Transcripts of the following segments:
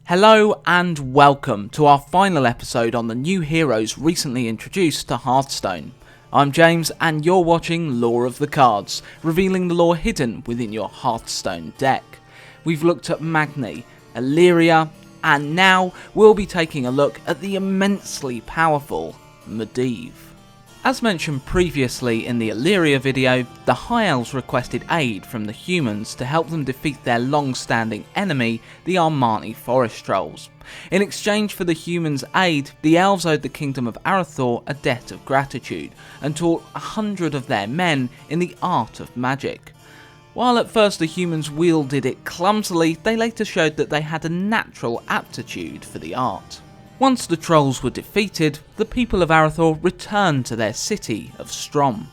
Hello and welcome to our final episode on the new heroes recently introduced to Hearthstone. I'm James and you're watching Lore of the Cards, revealing the lore hidden within your Hearthstone deck. We've looked at Magni, Alleria, and now we'll be taking a look at the immensely powerful Medivh. As mentioned previously in the Alleria video, the High Elves requested aid from the humans to help them defeat their long-standing enemy, the Armani Forest Trolls. In exchange for the humans' aid, the Elves owed the Kingdom of Azeroth a debt of gratitude, and taught 100 of their men in the art of magic. While at first the humans wielded it clumsily, they later showed that they had a natural aptitude for the art. Once the trolls were defeated, the people of Azeroth returned to their city of Strom.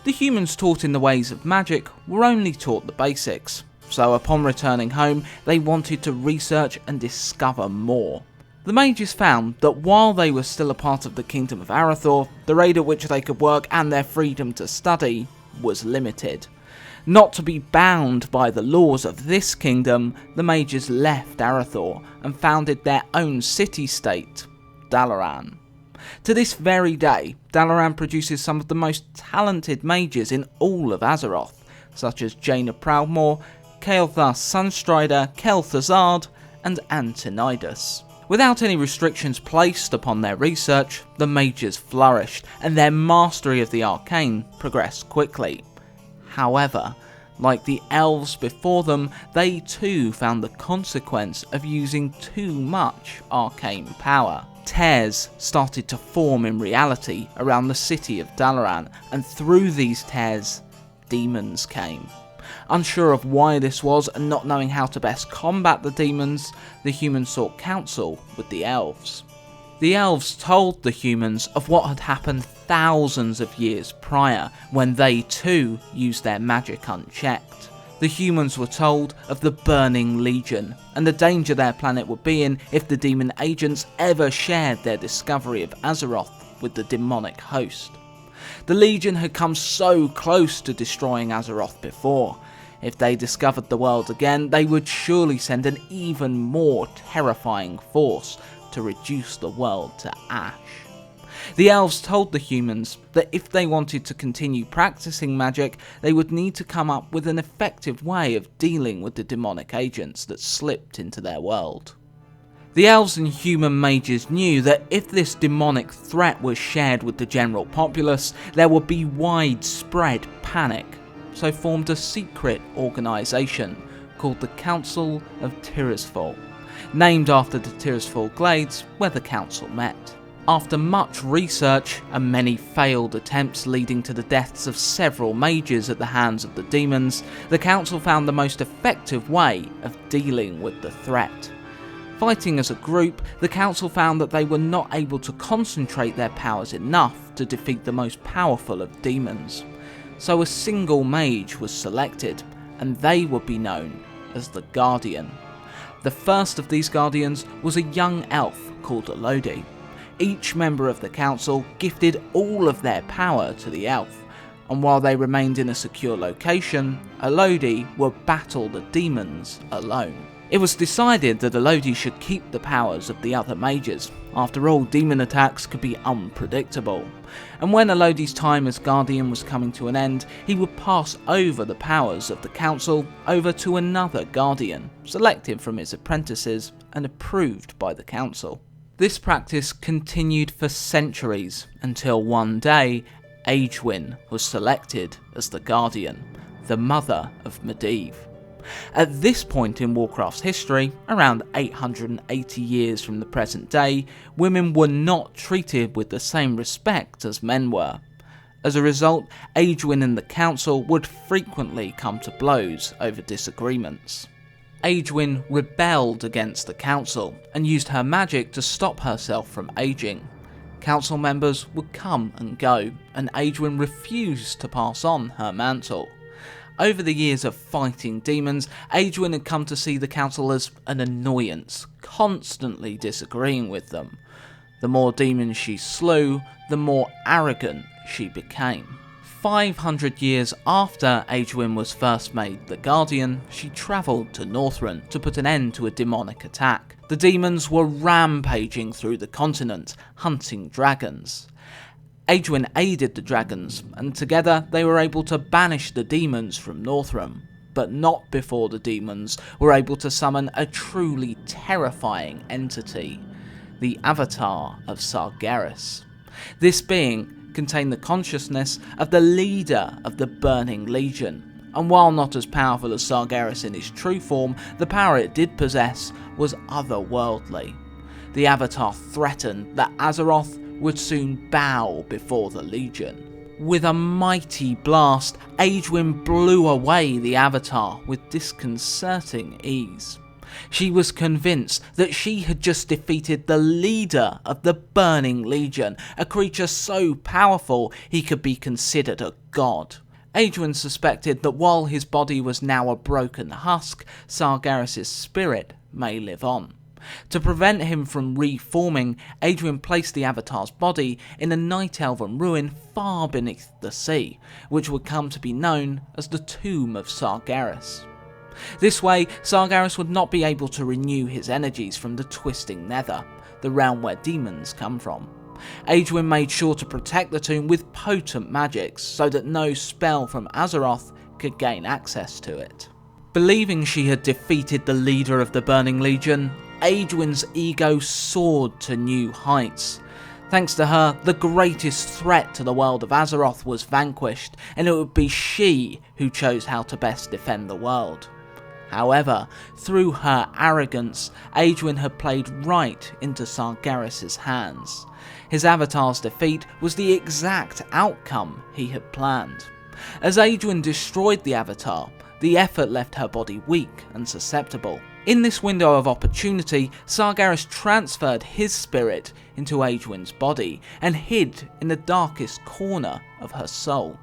The humans taught in the ways of magic were only taught the basics, so upon returning home they wanted to research and discover more. The mages found that while they were still a part of the Kingdom of Azeroth, the rate at which they could work and their freedom to study was limited. Not to be bound by the laws of this kingdom, the mages left Azeroth and founded their own city-state, Dalaran. To this very day, Dalaran produces some of the most talented mages in all of Azeroth, such as Jaina Proudmoore, Kael'Thas Sunstrider, Kael'Thas and Antinidus. Without any restrictions placed upon their research, the mages flourished, and their mastery of the arcane progressed quickly. However, like the elves before them, they too found the consequence of using too much arcane power. Tears started to form in reality around the city of Dalaran, and through these tears, demons came. Unsure of why this was and not knowing how to best combat the demons, the humans sought counsel with the elves. The elves told the humans of what had happened thousands of years prior, when they too used their magic unchecked. The humans were told of the Burning Legion, and the danger their planet would be in if the demon agents ever shared their discovery of Azeroth with the demonic host. The Legion had come so close to destroying Azeroth before. If they discovered the world again, they would surely send an even more terrifying force to reduce the world to ash. The elves told the humans that if they wanted to continue practicing magic, they would need to come up with an effective way of dealing with the demonic agents that slipped into their world. The elves and human mages knew that if this demonic threat was shared with the general populace, there would be widespread panic, so formed a secret organisation called the Council of Tirisfal, named after the Tirisfal Glades where the council met. After much research and many failed attempts leading to the deaths of several mages at the hands of the demons, the council found the most effective way of dealing with the threat. Fighting as a group, the council found that they were not able to concentrate their powers enough to defeat the most powerful of demons. So a single mage was selected, and they would be known as the Guardian. The first of these guardians was a young elf called Elodie. Each member of the council gifted all of their power to the elf, and while they remained in a secure location, Elodie would battle the demons alone. It was decided that Elodie should keep the powers of the other mages. After all, demon attacks could be unpredictable. And when Elodie's time as Guardian was coming to an end, he would pass over the powers of the council over to another Guardian, selected from his apprentices and approved by the council. This practice continued for centuries, until one day, Aegwynn was selected as the Guardian, the mother of Medivh. At this point in Warcraft's history, around 880 years from the present day, women were not treated with the same respect as men were. As a result, Aegwynn and the council would frequently come to blows over disagreements. Aegwynn rebelled against the council and used her magic to stop herself from aging. Council members would come and go, and Aegwynn refused to pass on her mantle. Over the years of fighting demons, Aegwynn had come to see the council as an annoyance, constantly disagreeing with them. The more demons she slew, the more arrogant she became. 500 years after Aegwynn was first made the Guardian, she travelled to Northrend to put an end to a demonic attack. The demons were rampaging through the continent, hunting dragons. Aegwynn aided the dragons, and together they were able to banish the demons from Northrend, but not before the demons were able to summon a truly terrifying entity, the Avatar of Sargeras. This being contained the consciousness of the leader of the Burning Legion, and while not as powerful as Sargeras in his true form, the power it did possess was otherworldly. The Avatar threatened that Azeroth would soon bow before the Legion. With a mighty blast, Aegwynn blew away the Avatar with disconcerting ease. She was convinced that she had just defeated the leader of the Burning Legion, a creature so powerful he could be considered a god. Aegwynn suspected that while his body was now a broken husk, Sargeras' spirit may live on. To prevent him from reforming, Aegwynn placed the Avatar's body in a Night Elven ruin far beneath the sea, which would come to be known as the Tomb of Sargeras. This way, Sargeras would not be able to renew his energies from the Twisting Nether, the realm where demons come from. Aegwynn made sure to protect the tomb with potent magics, so that no spell from Azeroth could gain access to it. Believing she had defeated the leader of the Burning Legion, Aegwynn's ego soared to new heights. Thanks to her, the greatest threat to the world of Azeroth was vanquished, and it would be she who chose how to best defend the world. However, through her arrogance, Aegwynn had played right into Sargeras' hands. His Avatar's defeat was the exact outcome he had planned. As Aegwynn destroyed the Avatar, the effort left her body weak and susceptible. In this window of opportunity, Sargeras transferred his spirit into Aegwynn's body and hid in the darkest corner of her soul.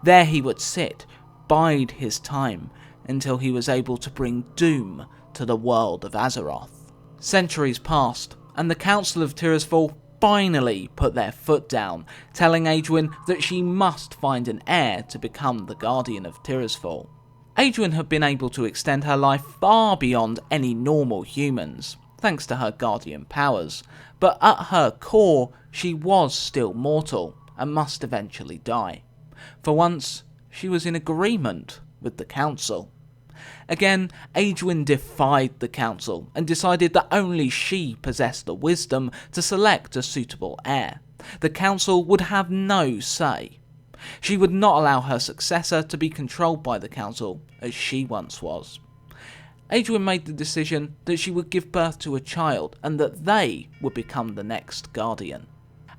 There he would sit, bide his time, until he was able to bring doom to the world of Azeroth. Centuries passed, and the Council of Tirisfal finally put their foot down, telling Aegwynn that she must find an heir to become the Guardian of Tirisfal. Aegwynn had been able to extend her life far beyond any normal humans, thanks to her guardian powers, but at her core she was still mortal and must eventually die. For once, she was in agreement with the Council. Again, Aegwynn defied the Council and decided that only she possessed the wisdom to select a suitable heir. The Council would have no say. She would not allow her successor to be controlled by the Council, as she once was. Aegwynn made the decision that she would give birth to a child and that they would become the next Guardian.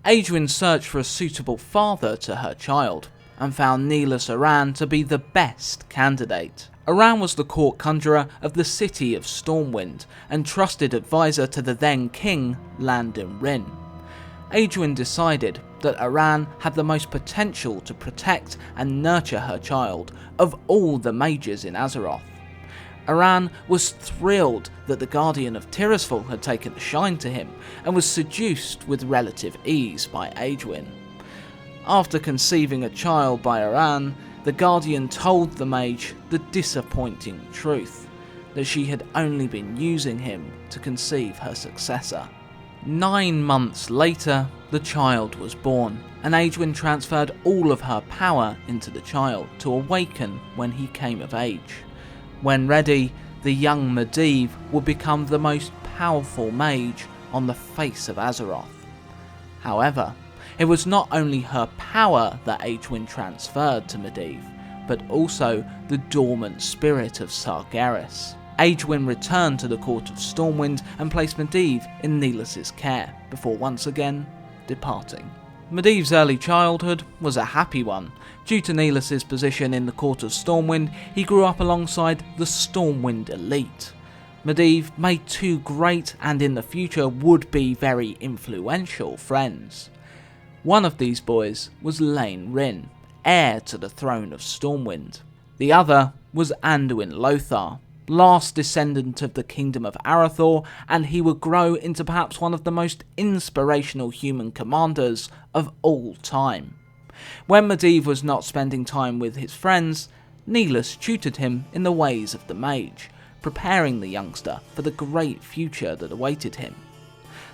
Aegwynn searched for a suitable father to her child, and found Nelas Aran to be the best candidate. Aran was the court conjurer of the city of Stormwind, and trusted advisor to the then king, Landon Rin. Aegwynn decided that Aran had the most potential to protect and nurture her child of all the mages in Azeroth. Aran was thrilled that the Guardian of Tirisfal had taken a shine to him, and was seduced with relative ease by Aegwynn. After conceiving a child by Aran, the Guardian told the mage the disappointing truth, that she had only been using him to conceive her successor. 9 months later, the child was born, and Aegwynn transferred all of her power into the child to awaken when he came of age. When ready, the young Medivh would become the most powerful mage on the face of Azeroth. However, it was not only her power that Aegwynn transferred to Medivh, but also the dormant spirit of Sargeras. Aegwynn returned to the court of Stormwind and placed Medivh in Nelas' care, before once again departing. Medivh's early childhood was a happy one. Due to Nelas' position in the court of Stormwind, he grew up alongside the Stormwind elite. Medivh made 2 great and in the future would be very influential friends. One of these boys was Lane Rin, heir to the throne of Stormwind. The other was Anduin Lothar, last descendant of the kingdom of Arathor, and he would grow into perhaps one of the most inspirational human commanders of all time. When Medivh was not spending time with his friends, Nihilus tutored him in the ways of the Mage, preparing the youngster for the great future that awaited him.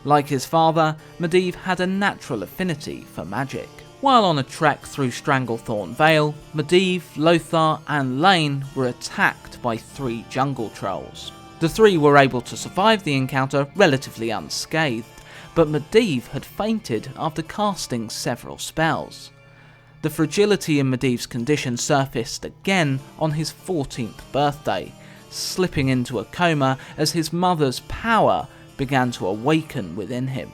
Like his father, Medivh had a natural affinity for magic. While on a trek through Stranglethorn Vale, Medivh, Lothar and Lane were attacked by 3 jungle trolls. The 3 were able to survive the encounter relatively unscathed, but Medivh had fainted after casting several spells. The fragility in Medivh's condition surfaced again on his 14th birthday, slipping into a coma as his mother's power began to awaken within him.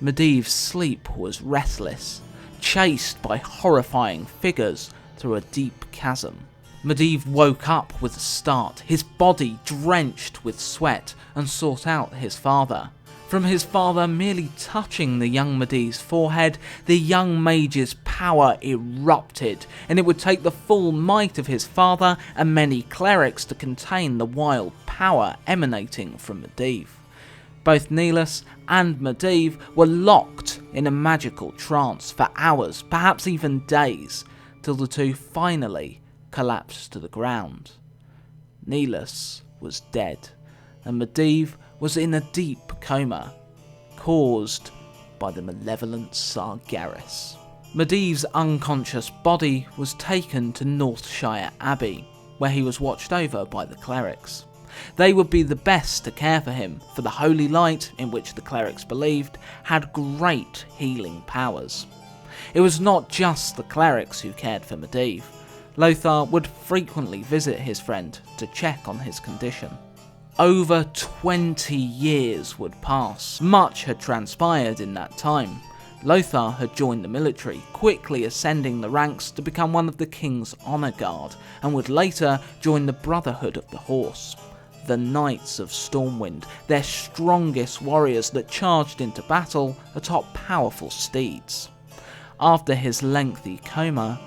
Medivh's sleep was restless, chased by horrifying figures through a deep chasm. Medivh woke up with a start, his body drenched with sweat, and sought out his father. From his father merely touching the young Medivh's forehead, the young mage's power erupted, and it would take the full might of his father and many clerics to contain the wild power emanating from Medivh. Both Nihilus and Medivh were locked in a magical trance for hours, perhaps even days, till the 2 finally collapsed to the ground. Nihilus was dead, and Medivh was in a deep coma, caused by the malevolent Sargeras. Medivh's unconscious body was taken to Northshire Abbey, where he was watched over by the clerics. They would be the best to care for him, for the holy light, in which the clerics believed, had great healing powers. It was not just the clerics who cared for Medivh. Lothar would frequently visit his friend to check on his condition. Over 20 years would pass. Much had transpired in that time. Lothar had joined the military, quickly ascending the ranks to become one of the King's Honour Guard, and would later join the Brotherhood of the Horse, the Knights of Stormwind, their strongest warriors that charged into battle atop powerful steeds. After his lengthy coma,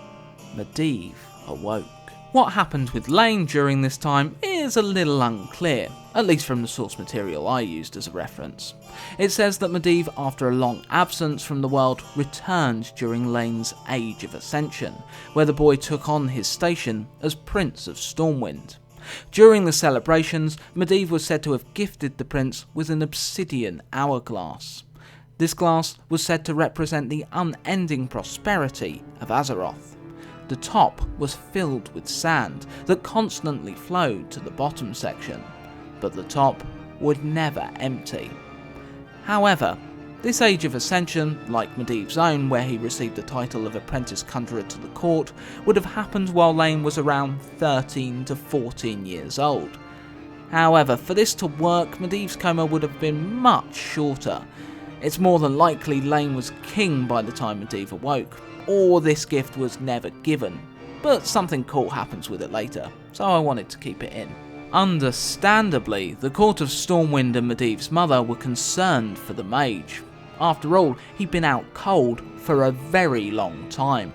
Medivh awoke. What happened with Lane during this time is a little unclear, at least from the source material I used as a reference. It says that Medivh, after a long absence from the world, returned during Lane's Age of Ascension, where the boy took on his station as Prince of Stormwind. During the celebrations, Medivh was said to have gifted the prince with an obsidian hourglass. This glass was said to represent the unending prosperity of Azeroth. The top was filled with sand that constantly flowed to the bottom section, but the top would never empty. However, this Age of Ascension, like Medivh's own where he received the title of Apprentice Conjurer to the court, would have happened while Lane was around 13 to 14 years old. However, for this to work, Medivh's coma would have been much shorter. It's more than likely Lane was king by the time Medivh awoke, or this gift was never given, but something cool happens with it later, so I wanted to keep it in. Understandably, the court of Stormwind and Medivh's mother were concerned for the mage. After all, he'd been out cold for a very long time.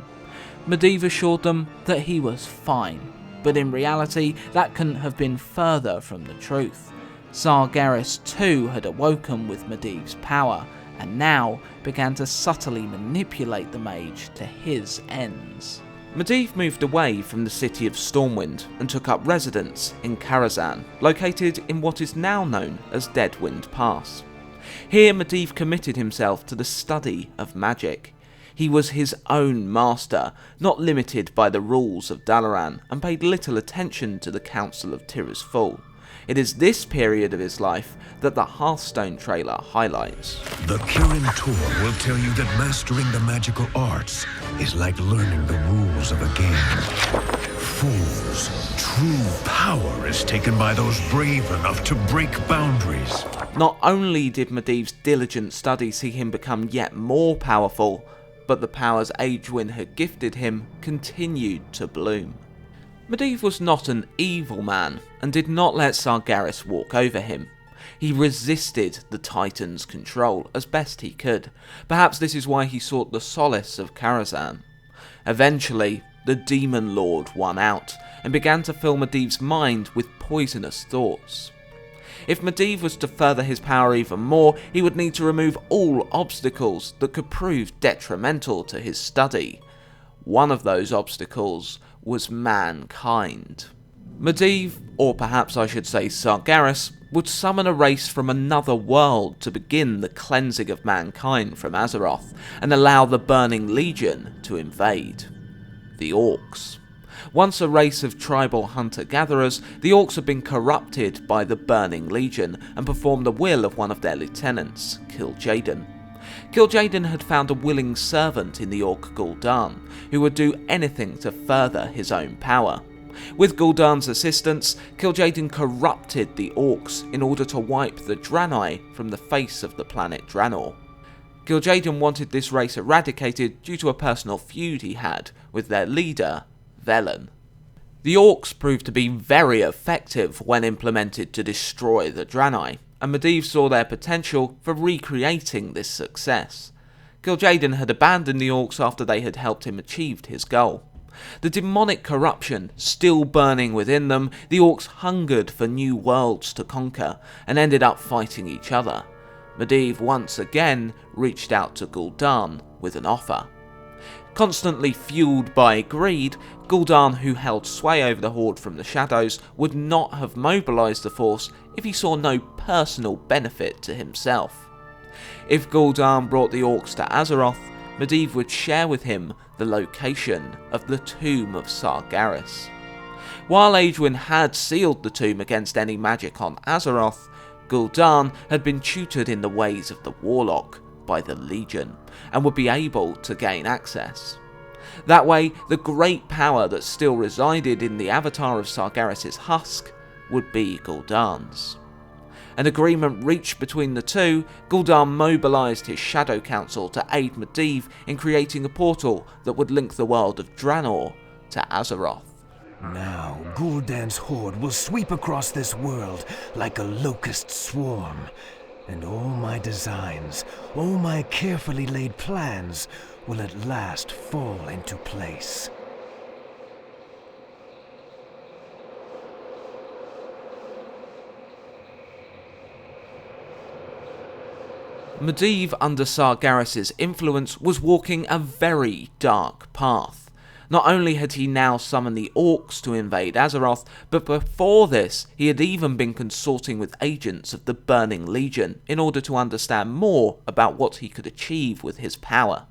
Medivh assured them that he was fine, but in reality that couldn't have been further from the truth. Sargeras too had awoken with Medivh's power, and now began to subtly manipulate the mage to his ends. Medivh moved away from the city of Stormwind and took up residence in Karazhan, located in what is now known as Deadwind Pass. Here Medivh committed himself to the study of magic. He was his own master, not limited by the rules of Dalaran, and paid little attention to the Council of Tirisfal. It is this period of his life that the Hearthstone trailer highlights. The Kirin Tour will tell you that mastering the magical arts is like learning the rules of a game. Fools, true power is taken by those brave enough to break boundaries. Not only did Medivh's diligent study see him become yet more powerful, but the powers Aegwynn had gifted him continued to bloom. Medivh was not an evil man, and did not let Sargeras walk over him. He resisted the Titan's control as best he could. Perhaps this is why he sought the solace of Karazhan. Eventually, the Demon Lord won out, and began to fill Medivh's mind with poisonous thoughts. If Medivh was to further his power even more, he would need to remove all obstacles that could prove detrimental to his study. One of those obstacles was mankind. Medivh, or perhaps I should say Sargeras, would summon a race from another world to begin the cleansing of mankind from Azeroth and allow the Burning Legion to invade. The Orcs. Once a race of tribal hunter-gatherers, the Orcs had been corrupted by the Burning Legion and performed the will of one of their lieutenants, Kil'jaeden. Kil'jaeden had found a willing servant in the Orc Gul'dan, who would do anything to further his own power. With Gul'dan's assistance, Kil'jaeden corrupted the Orcs in order to wipe the Draenai from the face of the planet Draenor. Kil'jaeden wanted this race eradicated due to a personal feud he had with their leader, Velen. The Orcs proved to be very effective when implemented to destroy the Draenai, and Medivh saw their potential for recreating this success. Kil'jaeden had abandoned the Orcs after they had helped him achieve his goal. The demonic corruption still burning within them, the Orcs hungered for new worlds to conquer, and ended up fighting each other. Medivh once again reached out to Gul'dan with an offer. Constantly fueled by greed, Gul'dan, who held sway over the Horde from the shadows, would not have mobilised the force if he saw no personal benefit to himself. If Gul'dan brought the Orcs to Azeroth, Medivh would share with him the location of the Tomb of Sargeras. While Aegwynn had sealed the tomb against any magic on Azeroth, Gul'dan had been tutored in the ways of the Warlock by the Legion, and would be able to gain access. That way, the great power that still resided in the avatar of Sargeras' husk would be Gul'dan's. An agreement reached between the two, Gul'dan mobilised his Shadow Council to aid Medivh in creating a portal that would link the world of Draenor to Azeroth. Now, Gul'dan's horde will sweep across this world like a locust swarm, and all my designs, all my carefully laid plans, will at last fall into place. Medivh, under Sargeras' influence, was walking a very dark path. Not only had he now summoned the Orcs to invade Azeroth, but before this he had even been consorting with agents of the Burning Legion in order to understand more about what he could achieve with his power.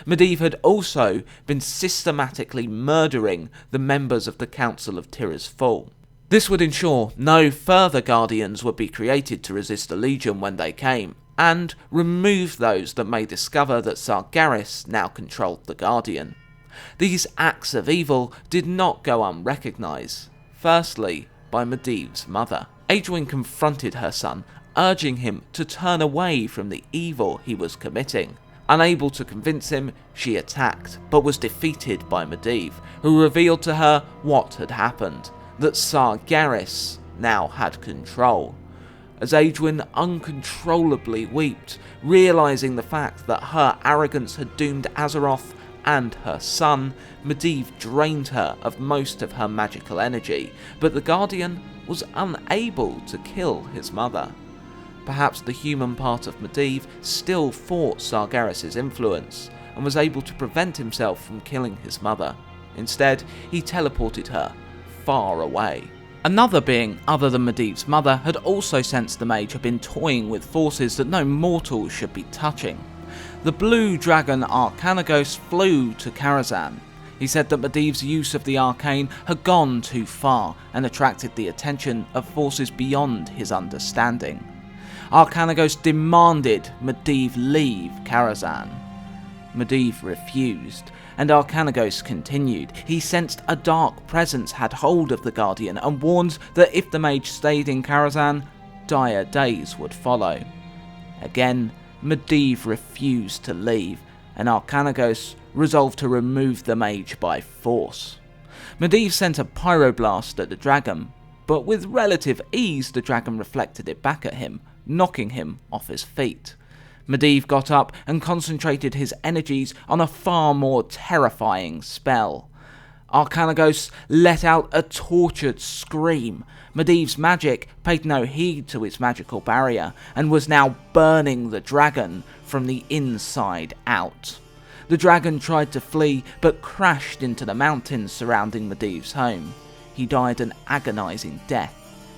Medivh had also been systematically murdering the members of the Council of Tirisfal. This would ensure no further Guardians would be created to resist the Legion when they came, and remove those that may discover that Sargeras now controlled the Guardian. These acts of evil did not go unrecognised, firstly by Medivh's mother. Aegwynn confronted her son, urging him to turn away from the evil he was committing. Unable to convince him, she attacked, but was defeated by Medivh, who revealed to her what had happened, that Sargeras now had control. As Aegwynn uncontrollably wept, realising the fact that her arrogance had doomed Azeroth and her son, Medivh drained her of most of her magical energy, but the Guardian was unable to kill his mother. Perhaps the human part of Medivh still fought Sargeras' influence, and was able to prevent himself from killing his mother. Instead, he teleported her far away. Another being other than Medivh's mother had also sensed the mage had been toying with forces that no mortal should be touching. The blue dragon Arcanagos flew to Karazhan. He said that Medivh's use of the arcane had gone too far and attracted the attention of forces beyond his understanding. Arcanagos demanded Medivh leave Karazhan. Medivh refused, and Arcanagos continued. He sensed a dark presence had hold of the Guardian and warned that if the mage stayed in Karazhan, dire days would follow. Again, Medivh refused to leave, and Arcanagos resolved to remove the mage by force. Medivh sent a pyroblast at the dragon, but with relative ease the dragon reflected it back at him, knocking him off his feet. Medivh got up and concentrated his energies on a far more terrifying spell. Arcanagos let out a tortured scream. Medivh's magic paid no heed to its magical barrier and was now burning the dragon from the inside out. The dragon tried to flee, but crashed into the mountains surrounding Medivh's home. He died an agonising death,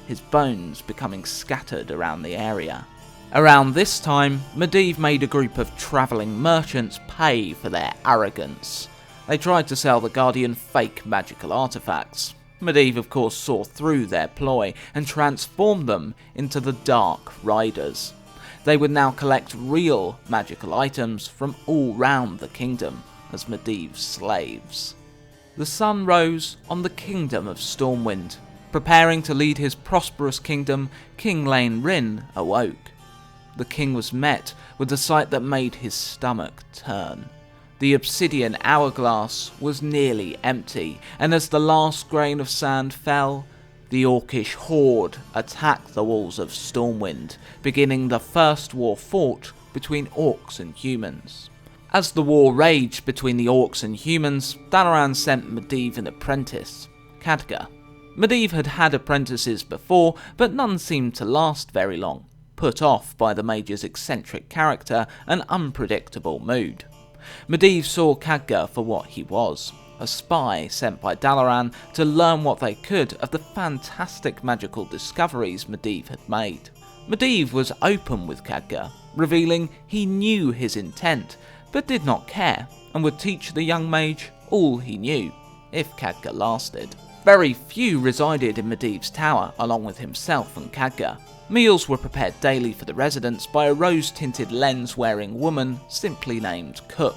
his bones becoming scattered around the area. Around this time, Medivh made a group of travelling merchants pay for their arrogance. They tried to sell the Guardian fake magical artefacts. Medivh of course saw through their ploy and transformed them into the Dark Riders. They would now collect real magical items from all round the kingdom as Medivh's slaves. The sun rose on the kingdom of Stormwind. Preparing to lead his prosperous kingdom, King Rane awoke. The king was met with a sight that made his stomach turn. The obsidian hourglass was nearly empty, and as the last grain of sand fell, the orcish horde attacked the walls of Stormwind, beginning the first war fought between orcs and humans. As the war raged between the orcs and humans, Dalaran sent Medivh an apprentice, Khadgar. Medivh had had apprentices before, but none seemed to last very long, put off by the mage's eccentric character and unpredictable mood. Medivh saw Khadgar for what he was, a spy sent by Dalaran to learn what they could of the fantastic magical discoveries Medivh had made. Medivh was open with Khadgar, revealing he knew his intent, but did not care, and would teach the young mage all he knew, if Khadgar lasted. Very few resided in Medivh's tower along with himself and Khadgar. Meals were prepared daily for the residents by a rose-tinted lens-wearing woman simply named Cook.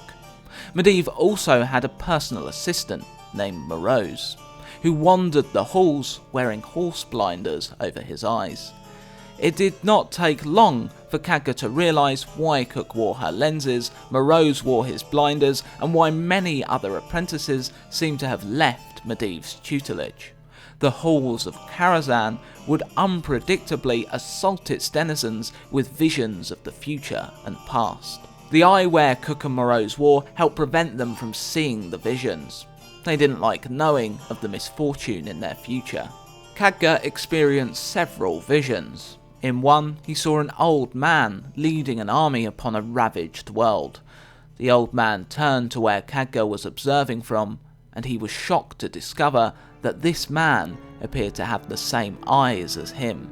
Medivh also had a personal assistant named Morose, who wandered the halls wearing horse blinders over his eyes. It did not take long for Khadgar to realise why Cook wore her lenses, Morose wore his blinders, and why many other apprentices seemed to have left Medivh's tutelage. The halls of Karazhan would unpredictably assault its denizens with visions of the future and past. The eyewear Cook and Morose wore helped prevent them from seeing the visions. They didn't like knowing of the misfortune in their future. Khadgar experienced several visions. In one, he saw an old man leading an army upon a ravaged world. The old man turned to where Khadgar was observing from, and he was shocked to discover that this man appeared to have the same eyes as him.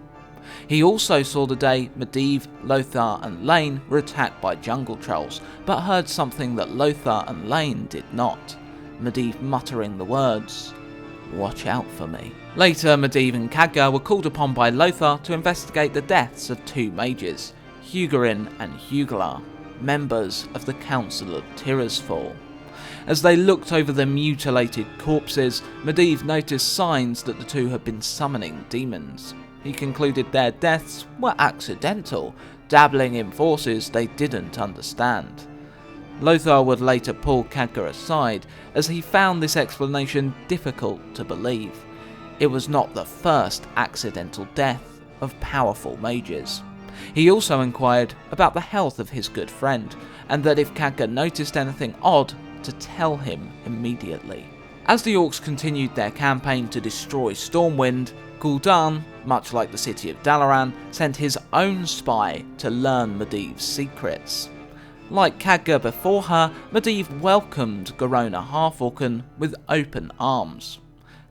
He also saw the day Medivh, Lothar and Lane were attacked by jungle trolls, but heard something that Lothar and Lane did not. Medivh muttering the words, "Watch out for me." Later, Medivh and Khadgar were called upon by Lothar to investigate the deaths of two mages, Hugarin and Huglar, members of the Council of Tirisfal. As they looked over the mutilated corpses, Medivh noticed signs that the two had been summoning demons. He concluded their deaths were accidental, dabbling in forces they didn't understand. Lothar would later pull Khadgar aside, as he found this explanation difficult to believe. It was not the first accidental death of powerful mages. He also inquired about the health of his good friend, and that if Khadgar noticed anything odd, to tell him immediately. As the orcs continued their campaign to destroy Stormwind, Gul'dan, much like the city of Dalaran, sent his own spy to learn Medivh's secrets. Like Khadgar before her, Medivh welcomed Garona Half-Orcan with open arms.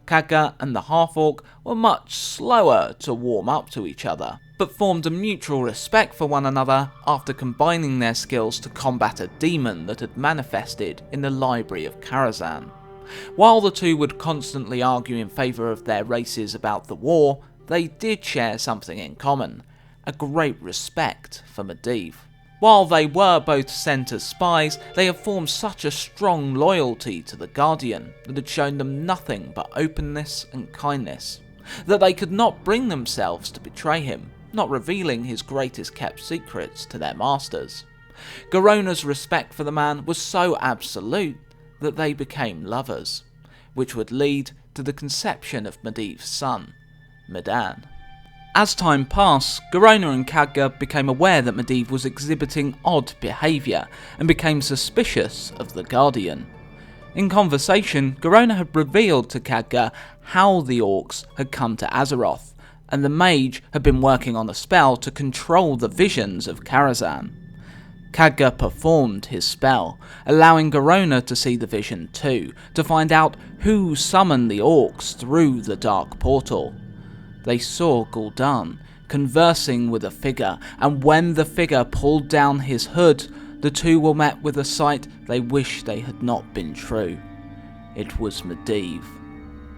Khadgar and the Half-Orc were much slower to warm up to each other, but formed a mutual respect for one another after combining their skills to combat a demon that had manifested in the library of Karazhan. While the two would constantly argue in favour of their races about the war, they did share something in common, a great respect for Medivh. While they were both sent as spies, they had formed such a strong loyalty to the Guardian that had shown them nothing but openness and kindness, that they could not bring themselves to betray him, not revealing his greatest kept secrets to their masters. Garona's respect for the man was so absolute that they became lovers, which would lead to the conception of Medivh's son, Medan. As time passed, Garona and Khadgar became aware that Medivh was exhibiting odd behaviour and became suspicious of the Guardian. In conversation, Garona had revealed to Khadgar how the orcs had come to Azeroth, and the mage had been working on a spell to control the visions of Karazhan. Khadgar performed his spell, allowing Garona to see the vision too, to find out who summoned the orcs through the dark portal. They saw Gul'dan conversing with a figure, and when the figure pulled down his hood, the two were met with a sight they wished they had not been true. It was Medivh.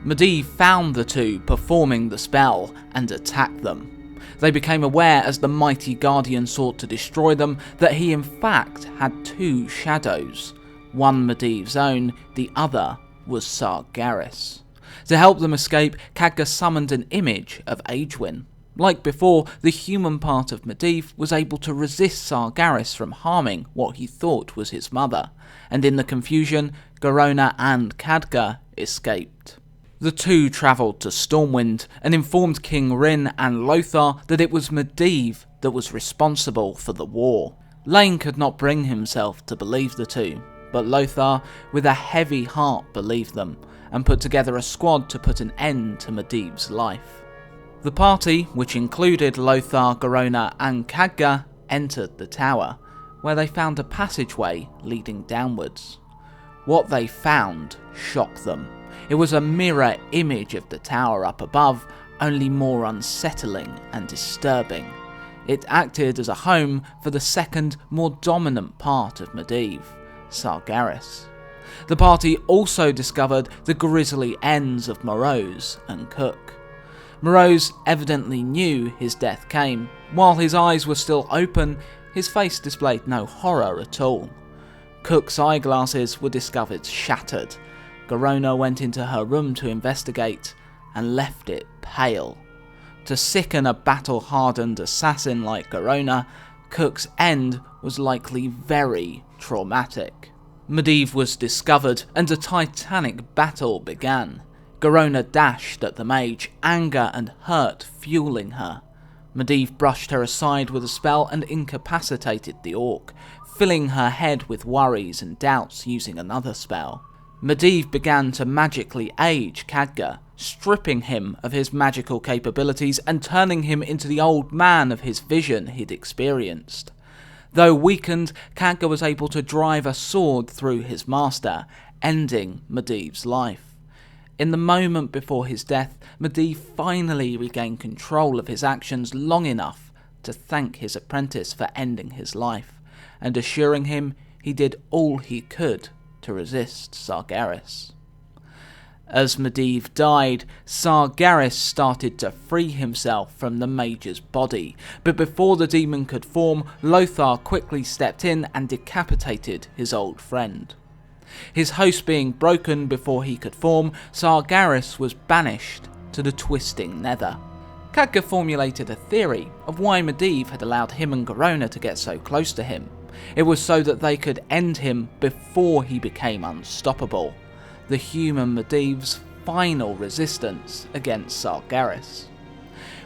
Medivh found the two performing the spell and attacked them. They became aware as the mighty Guardian sought to destroy them that he in fact had two shadows. One Medivh's own, the other was Sargeras. To help them escape, Khadgar summoned an image of Aegwynn. Like before, the human part of Medivh was able to resist Sargeras from harming what he thought was his mother, and in the confusion, Garona and Khadgar escaped. The two travelled to Stormwind and informed King Rane and Lothar that it was Medivh that was responsible for the war. Lane could not bring himself to believe the two, but Lothar, with a heavy heart, believed them, and put together a squad to put an end to Medivh's life. The party, which included Lothar, Garona and Khadgar, entered the tower, where they found a passageway leading downwards. What they found shocked them. It was a mirror image of the tower up above, only more unsettling and disturbing. It acted as a home for the second, more dominant part of Medivh, Sargeras. The party also discovered the grisly ends of Morose and Cook. Morose evidently knew his death came. While his eyes were still open, his face displayed no horror at all. Cook's eyeglasses were discovered shattered. Garona went into her room to investigate and left it pale. To sicken a battle-hardened assassin like Garona, Cook's end was likely very traumatic. Medivh was discovered and a titanic battle began. Garona dashed at the mage, anger and hurt fueling her. Medivh brushed her aside with a spell and incapacitated the orc, filling her head with worries and doubts using another spell. Medivh began to magically age Khadgar, stripping him of his magical capabilities and turning him into the old man of his vision he'd experienced. Though weakened, Khadgar was able to drive a sword through his master, ending Medivh's life. In the moment before his death, Medivh finally regained control of his actions long enough to thank his apprentice for ending his life, and assuring him he did all he could to resist Sargeras. As Medivh died, Sargeras started to free himself from the mage's body, but before the demon could form, Lothar quickly stepped in and decapitated his old friend. His host being broken before he could form, Sargeras was banished to the Twisting Nether. Khadgar formulated a theory of why Medivh had allowed him and Garona to get so close to him. It was so that they could end him before he became unstoppable, the human Medivh's final resistance against Sargeras.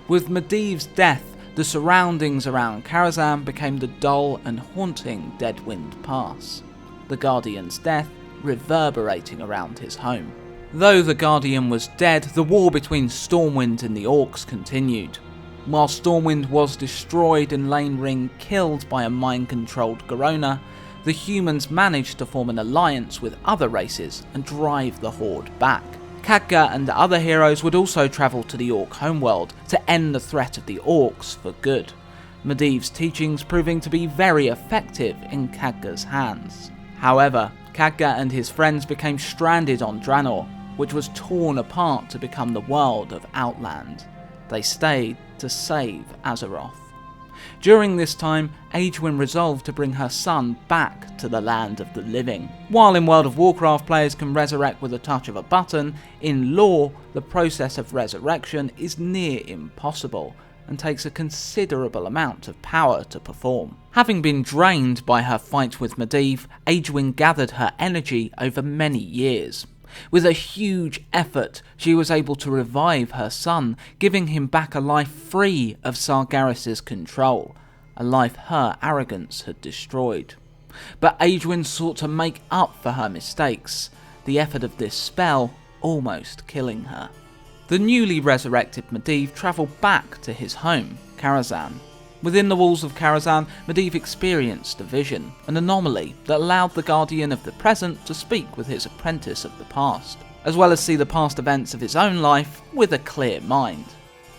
With Medivh's death, the surroundings around Karazhan became the dull and haunting Deadwind Pass, the Guardian's death reverberating around his home. Though the Guardian was dead, the war between Stormwind and the orcs continued. While Stormwind was destroyed and Lane Ring killed by a mind-controlled Garona, the humans managed to form an alliance with other races and drive the horde back. Khadgar and the other heroes would also travel to the orc homeworld to end the threat of the orcs for good, Medivh's teachings proving to be very effective in Khadgar's hands. However, Khadgar and his friends became stranded on Draenor, which was torn apart to become the world of Outland. They stayed to save Azeroth. During this time, Aegwynn resolved to bring her son back to the land of the living. While in World of Warcraft players can resurrect with a touch of a button, in lore the process of resurrection is near impossible and takes a considerable amount of power to perform. Having been drained by her fight with Medivh, Aegwynn gathered her energy over many years. With a huge effort, she was able to revive her son, giving him back a life free of Sargeras' control, a life her arrogance had destroyed. But Aegwynn sought to make up for her mistakes, the effort of this spell almost killing her. The newly resurrected Medivh travelled back to his home, Karazhan. Within the walls of Karazhan, Medivh experienced a vision, an anomaly that allowed the Guardian of the present to speak with his apprentice of the past, as well as see the past events of his own life with a clear mind.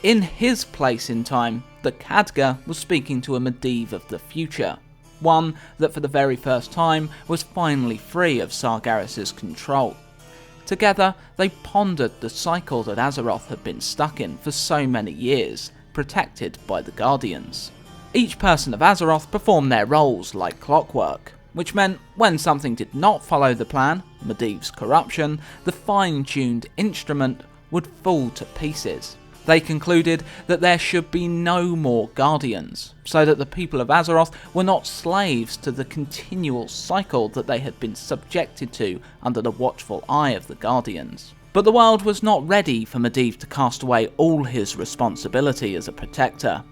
In his place in time, the Khadgar was speaking to a Medivh of the future, one that for the very first time was finally free of Sargeras' control. Together, they pondered the cycle that Azeroth had been stuck in for so many years, protected by the Guardians. Each person of Azeroth performed their roles like clockwork, which meant when something did not follow the plan, Medivh's corruption, the fine-tuned instrument would fall to pieces. They concluded that there should be no more Guardians, so that the people of Azeroth were not slaves to the continual cycle that they had been subjected to under the watchful eye of the Guardians. But the world was not ready for Medivh to cast away all his responsibility as a protector.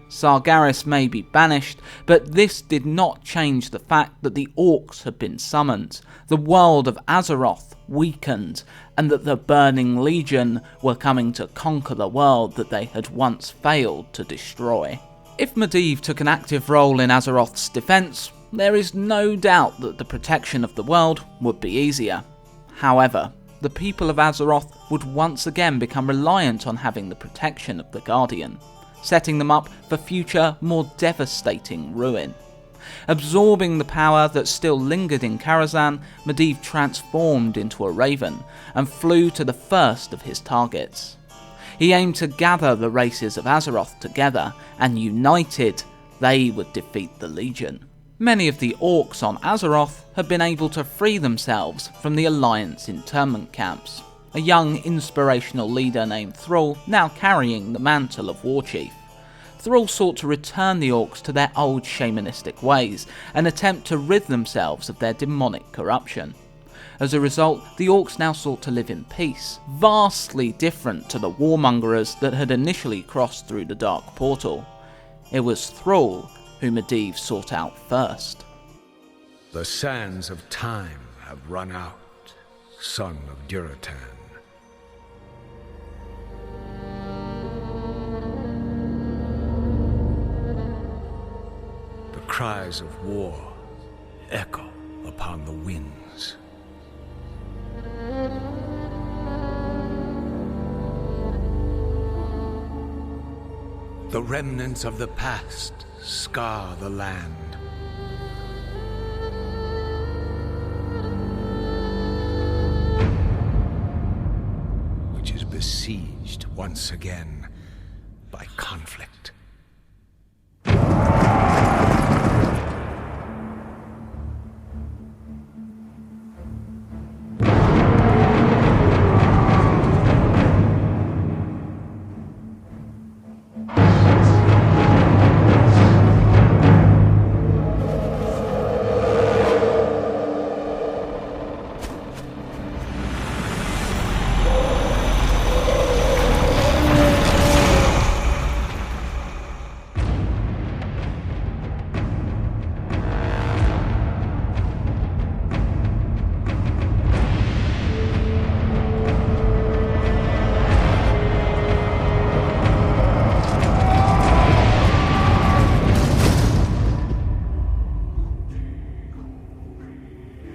Sargeras may be banished, but this did not change the fact that the orcs had been summoned, the world of Azeroth weakened, and that the Burning Legion were coming to conquer the world that they had once failed to destroy. If Medivh took an active role in Azeroth's defence, there is no doubt that the protection of the world would be easier. However, the people of Azeroth would once again become reliant on having the protection of the Guardian, setting them up for future, more devastating ruin. Absorbing the power that still lingered in Karazhan, Medivh transformed into a raven and flew to the first of his targets. He aimed to gather the races of Azeroth together, and united, they would defeat the Legion. Many of the orcs on Azeroth had been able to free themselves from the Alliance internment camps, a young inspirational leader named Thrall now carrying the mantle of Warchief. Thrall sought to return the orcs to their old shamanistic ways and attempt to rid themselves of their demonic corruption. As a result, the orcs now sought to live in peace, vastly different to the warmongers that had initially crossed through the Dark Portal. It was Thrall who Medivh sought out first. The sands of time have run out, son of Durotan. The cries of war echo upon the winds. The remnants of the past scar the land. Which is besieged once again by conflict.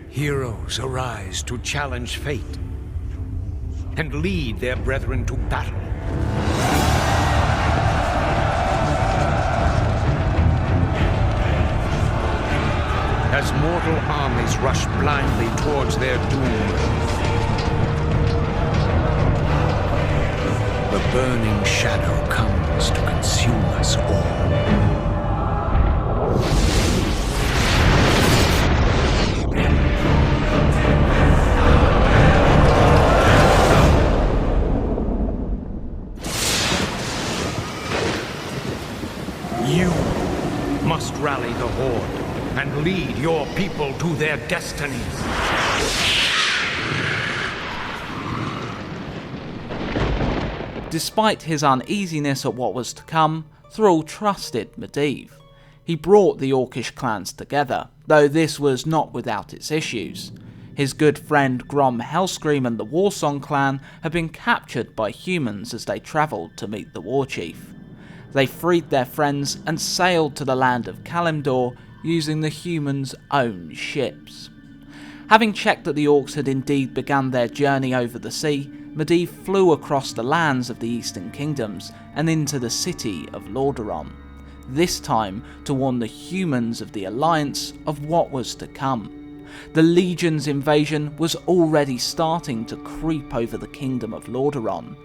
Heroes arise to challenge fate and lead their brethren to battle. As mortal armies rush blindly towards their doom, the burning shadow comes to consume us all. You must rally the Horde and lead your people to their destinies. Despite his uneasiness at what was to come, Thrall trusted Medivh. He brought the Orcish clans together, though this was not without its issues. His good friend Grom Hellscream and the Warsong clan had been captured by humans as they travelled to meet the Warchief. They freed their friends and sailed to the land of Kalimdor using the humans' own ships. Having checked that the orcs had indeed begun their journey over the sea, Medivh flew across the lands of the Eastern Kingdoms and into the city of Lordaeron, this time to warn the humans of the Alliance of what was to come. The Legion's invasion was already starting to creep over the kingdom of Lordaeron,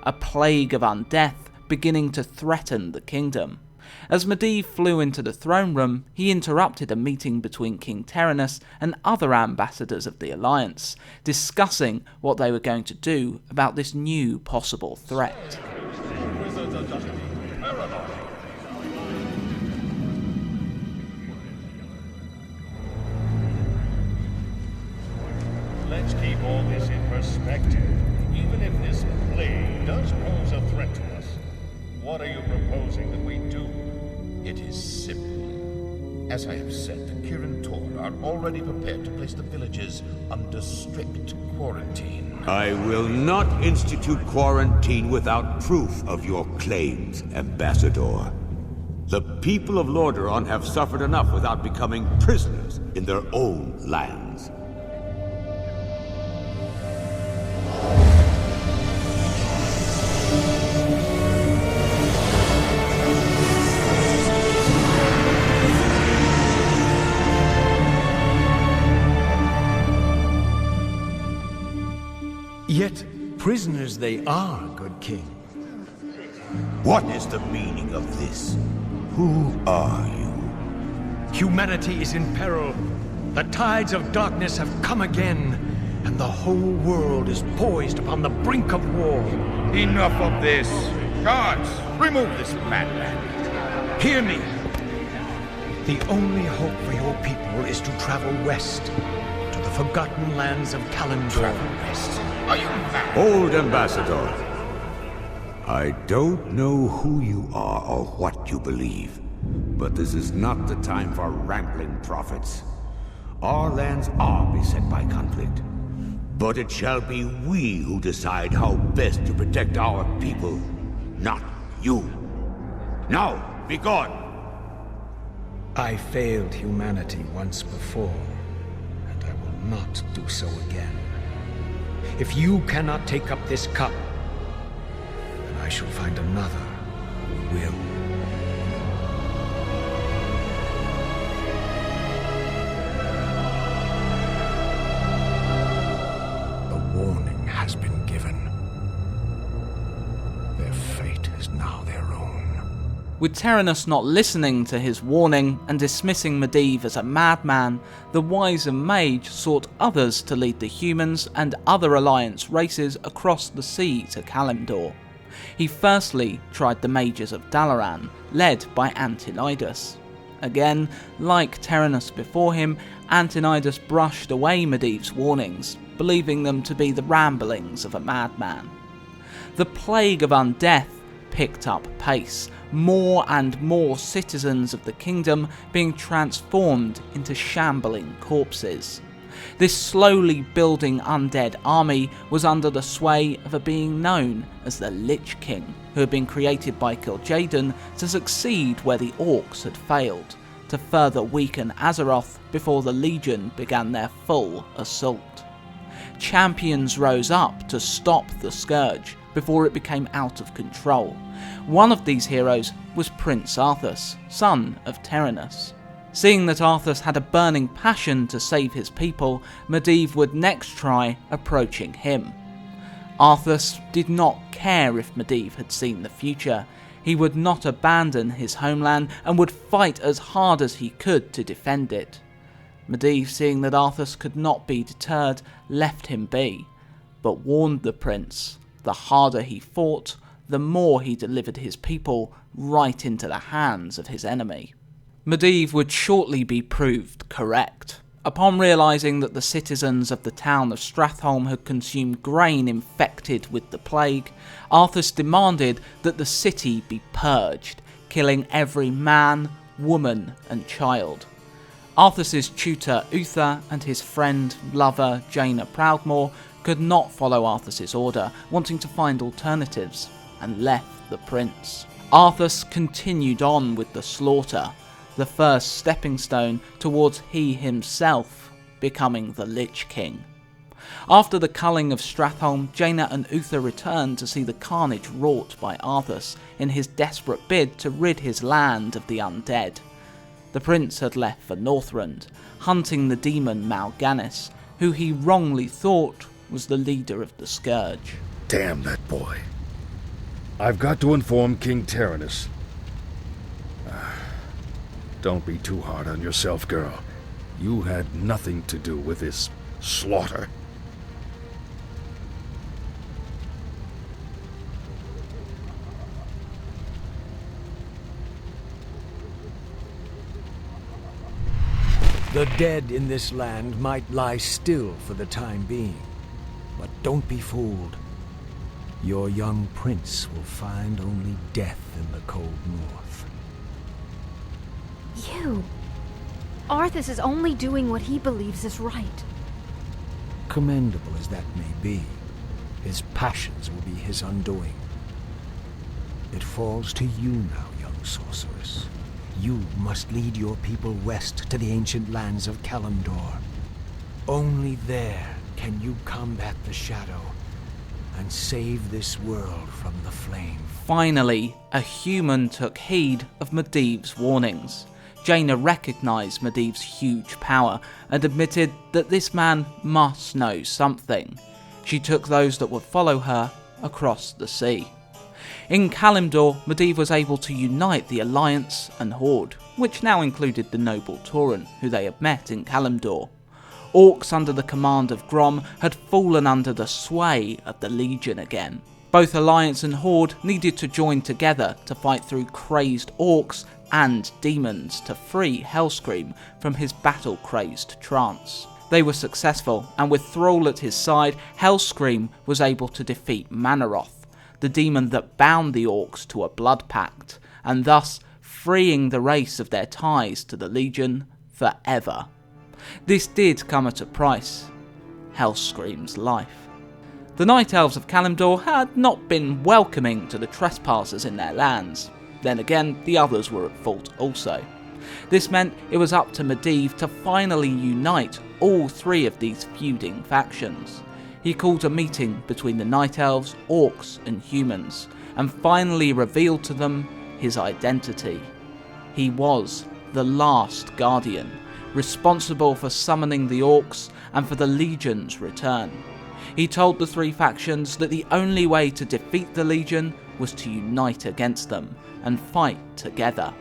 a plague of undeath beginning to threaten the kingdom. As Medivh flew into the throne room, he interrupted a meeting between King Terenas and other ambassadors of the Alliance, discussing what they were going to do about this new possible threat. Let's keep all this in perspective. Even if this plague does pose a threat to us, what are you proposing that we do? It is simple. As I have said, the Kirin Tor are already prepared to place the villages under strict quarantine. I will not institute quarantine without proof of your claims, Ambassador. The people of Lordaeron have suffered enough without becoming prisoners in their own lands. Yet prisoners they are, good king. What is the meaning of this? Who are you? Humanity is in peril. The tides of darkness have come again, and the whole world is poised upon the brink of war. Enough of this. Guards, remove this madman. Hear me. The only hope for your people is to travel west, to the forgotten lands of Kalimdor. Travel west? Are you mad? Old Ambassador, I don't know who you are or what you believe, but this is not the time for rambling prophets. Our lands are beset by conflict, but it shall be we who decide how best to protect our people, not you. Now, be gone! I failed humanity once before, and I will not do so again. If you cannot take up this cup, then I shall find another who will. The warning has been given. Their fate is now their own. With Terenas not listening to his warning and dismissing Medivh as a madman, the wiser Mage sought others to lead the humans and other Alliance races across the sea to Kalimdor. He firstly tried the Mages of Dalaran, led by Antinidus. Again, like Terenas before him, Antinidus brushed away Medivh's warnings, believing them to be the ramblings of a madman. The plague of undeath picked up pace, more and more citizens of the kingdom being transformed into shambling corpses. This slowly building undead army was under the sway of a being known as the Lich King, who had been created by Kil'jaeden to succeed where the orcs had failed, to further weaken Azeroth before the Legion began their full assault. Champions rose up to stop the Scourge before it became out of control. One of these heroes was Prince Arthas, son of Terenas. Seeing that Arthas had a burning passion to save his people, Medivh would next try approaching him. Arthas did not care if Medivh had seen the future. He would not abandon his homeland and would fight as hard as he could to defend it. Medivh, seeing that Arthas could not be deterred, left him be, but warned the prince. The harder he fought, the more he delivered his people right into the hands of his enemy. Medivh would shortly be proved correct. Upon realising that the citizens of the town of Stratholme had consumed grain infected with the plague, Arthas demanded that the city be purged, killing every man, woman and child. Arthas's tutor Uther and his friend, lover Jaina Proudmoore could not follow Arthas's order, wanting to find alternatives, and left the prince. Arthas continued on with the slaughter, the first stepping stone towards he himself becoming the Lich King. After the culling of Stratholme, Jaina and Uther returned to see the carnage wrought by Arthas in his desperate bid to rid his land of the undead. The prince had left for Northrend, hunting the demon Mal'Ganis, who he wrongly thought was the leader of the Scourge. Damn that boy. I've got to inform King Tyrannus. Don't be too hard on yourself, girl. You had nothing to do with this slaughter. The dead in this land might lie still for the time being, but don't be fooled. Your young prince will find only death in the cold north. You! Arthas is only doing what he believes is right. Commendable as that may be, his passions will be his undoing. It falls to you now, young sorceress. You must lead your people west to the ancient lands of Kalimdor. Only there can you combat the shadow and save this world from the flame. Finally, a human took heed of Medivh's warnings. Jaina recognised Medivh's huge power and admitted that this man must know something. She took those that would follow her across the sea. In Kalimdor, Medivh was able to unite the Alliance and Horde, which now included the noble Tauren, who they had met in Kalimdor. Orcs under the command of Grom had fallen under the sway of the Legion again. Both Alliance and Horde needed to join together to fight through crazed orcs and demons to free Hellscream from his battle-crazed trance. They were successful, and with Thrall at his side, Hellscream was able to defeat Manaroth, the demon that bound the orcs to a blood pact, and thus freeing the race of their ties to the Legion forever. This did come at a price: Hellscream's life. The Night Elves of Kalimdor had not been welcoming to the trespassers in their lands. Then again, the others were at fault also. This meant it was up to Medivh to finally unite all three of these feuding factions. He called a meeting between the Night Elves, Orcs and humans, and finally revealed to them his identity. He was the Last Guardian, responsible for summoning the Orcs and for the Legion's return. He told the three factions that the only way to defeat the Legion was to unite against them and fight together.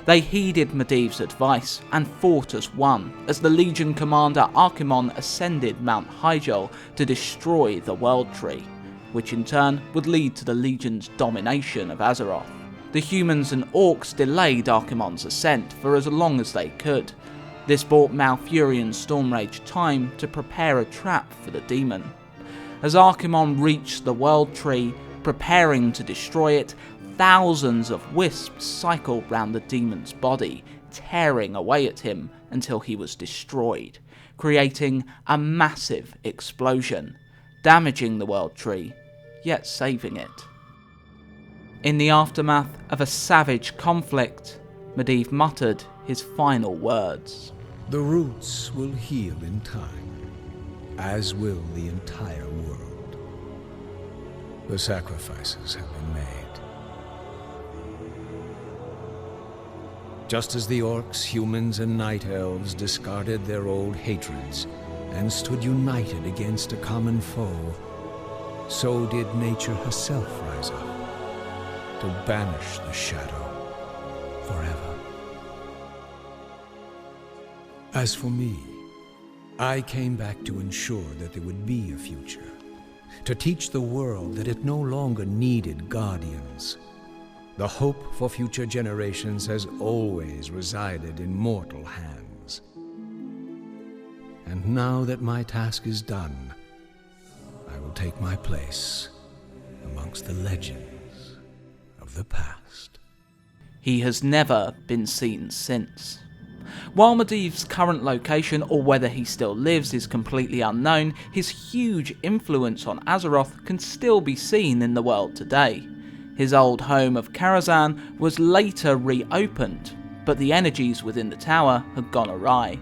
They heeded Medivh's advice and fought as one, as the Legion commander Archimonde ascended Mount Hyjal to destroy the World Tree, which in turn would lead to the Legion's domination of Azeroth. The humans and orcs delayed Archimonde's ascent for as long as they could. This bought Malfurion's Stormrage time to prepare a trap for the demon. As Archimonde reached the World Tree, preparing to destroy it, thousands of wisps cycled round the demon's body, tearing away at him until he was destroyed, creating a massive explosion, damaging the World Tree, yet saving it. In the aftermath of a savage conflict, Medivh muttered his final words. The roots will heal in time, as will the entire world. The sacrifices have been made. Just as the orcs, humans, and night elves discarded their old hatreds and stood united against a common foe, so did nature herself rise up to banish the shadow forever. As for me, I came back to ensure that there would be a future, to teach the world that it no longer needed guardians. The hope for future generations has always resided in mortal hands. And now that my task is done, I will take my place amongst the legends of the past. He has never been seen since. While Medivh's current location, or whether he still lives, is completely unknown, his huge influence on Azeroth can still be seen in the world today. His old home of Karazhan was later reopened, but the energies within the tower had gone awry.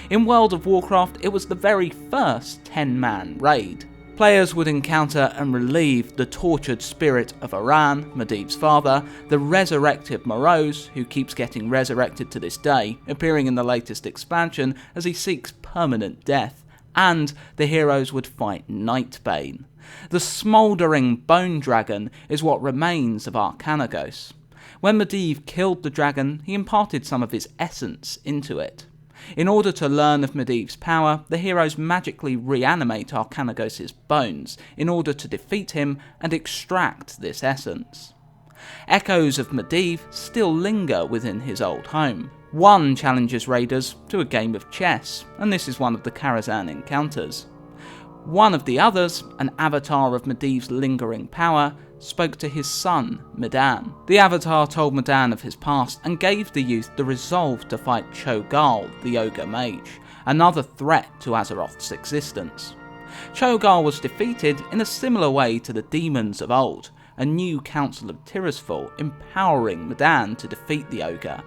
In World of Warcraft, it was the very first 10-man raid. Players would encounter and relieve the tortured spirit of Rane, Medivh's father, the resurrected Morose, who keeps getting resurrected to this day, appearing in the latest expansion as he seeks permanent death, and the heroes would fight Nightbane. The smouldering bone dragon is what remains of Arcanagos. When Medivh killed the dragon, he imparted some of his essence into it. In order to learn of Medivh's power, the heroes magically reanimate Arcanagos' bones in order to defeat him and extract this essence. Echoes of Medivh still linger within his old home. One challenges raiders to a game of chess, and this is one of the Karazhan encounters. One of the others, an avatar of Medivh's lingering power, spoke to his son, Medan. The avatar told Medan of his past and gave the youth the resolve to fight Cho'Gall, the ogre mage, another threat to Azeroth's existence. Cho'Gall was defeated in a similar way to the demons of old, a new council of Tirisfal empowering Medan to defeat the ogre,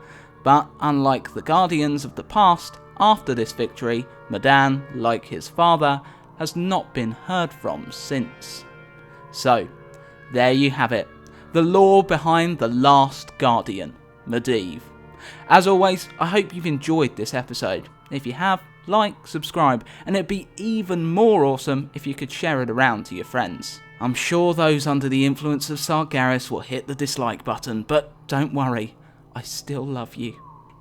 but unlike the guardians of the past, after this victory, Medan, like his father, has not been heard from since. So, there you have it, the lore behind the Last Guardian, Medivh. As always, I hope you've enjoyed this episode. If you have, like, subscribe, and it'd be even more awesome if you could share it around to your friends. I'm sure those under the influence of Sargeras will hit the dislike button, but don't worry, I still love you.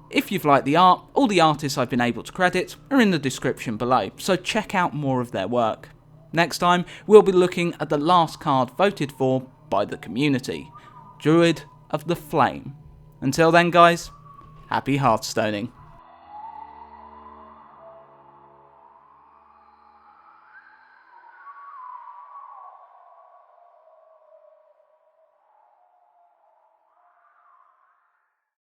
If you've liked the art, all the artists I've been able to credit are in the description below, so check out more of their work. Next time, we'll be looking at the last card voted for by the community, Druid of the Flame. Until then guys, happy Hearthstoning.